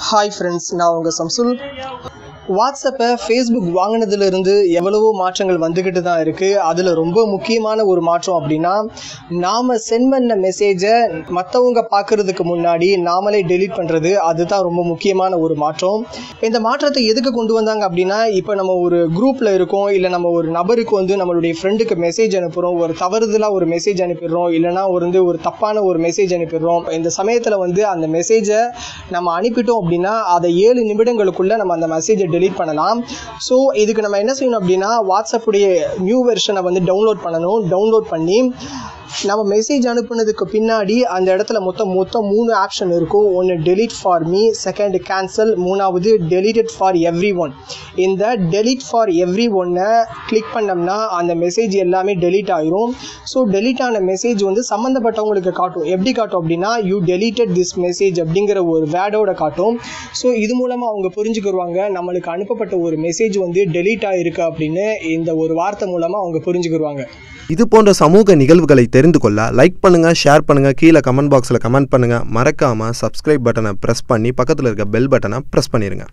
Hi friends, நான் உங்க சம்சுல். வாட்ஸ்அப்பை ஃபேஸ்புக் வாங்கினதுலேருந்து எவ்வளவோ மாற்றங்கள் வந்துக்கிட்டு தான் இருக்குது. அதில் ரொம்ப முக்கியமான ஒரு மாற்றம் அப்படின்னா, நாம் சென்ட் பண்ண மெசேஜை மற்றவங்க பார்க்குறதுக்கு முன்னாடி நாமளே டெலீட் பண்ணுறது, அதுதான் ரொம்ப முக்கியமான ஒரு மாற்றம். இந்த மாற்றத்தை எதுக்கு கொண்டு வந்தாங்க அப்படின்னா, இப்போ நம்ம ஒரு குரூப்பில் இருக்கோம், இல்லை நம்ம ஒரு நபருக்கு நம்மளுடைய ஃப்ரெண்டுக்கு மெசேஜ் அனுப்புகிறோம், ஒரு தவறுதலாக ஒரு மெசேஜ் அனுப்பிடுறோம், இல்லைனா ஒரு தப்பான ஒரு மெசேஜ் அனுப்பிடுறோம். இந்த சமயத்தில் அந்த மெசேஜை நம்ம அனுப்பிட்டோம் அப்படின்னா, அதை 7 நிமிடங்களுக்குள்ளே நம்ம அந்த மெசேஜை டெலீட் பண்ணலாம். ஸோ இதுக்கு நம்ம என்ன செய்யணும் அப்படின்னா, வாட்ஸ்அப்புடைய நியூ வெர்ஷனை டவுன்லோட் பண்ணணும். டவுன்லோட் பண்ணி நம்ம மெசேஜ் அனுப்புனதுக்கு பின்னாடி அந்த இடத்துல மொத்தம் 3 ஆப்ஷன் இருக்கும். ஒன்று delete for me, second cancel, மூணாவது டெலீட்டட் ஃபார் எவ்ரி ஒன். இந்த டெலீட் ஃபார் எவ்ரி ஒன்னை கிளிக் பண்ணோம்னா அந்த மெசேஜ் எல்லாமே டெலீட் ஆயிரும். ஸோ டெலீட் ஆன மெசேஜ் சம்மந்தப்பட்டவங்களுக்கு காட்டும். எப்படி காட்டும் அப்படின்னா, யூ டெலீட்டட் திஸ் மெசேஜ் அப்படிங்கிற ஒரு வேர்டோட காட்டும். ஸோ இது மூலமாக அவங்க புரிஞ்சுக்கிடுவாங்க, நம்மளுக்கு அனுப்பப்பட்ட ஒரு மெசேஜ் டெலீட் ஆகிருக்கு அப்படின்னு. இந்த ஒரு வார்த்தை மூலமாக அவங்க புரிஞ்சுக்கிடுவாங்க. இது போன்ற சமூக நிகழ்வுகளை தெரிந்து கொள்ள லைக் பண்ணுங்க, ஷேர் பண்ணுங்க, கீழே கமெண்ட் பாக்ஸில் கமெண்ட் பண்ணுங்க. மறக்காம சப்ஸ்கிரைப் பட்டனை பிரஸ் பண்ணி பக்கத்தில் இருக்க பெல் பட்டனை பிரஸ் பண்ணிடுங்க.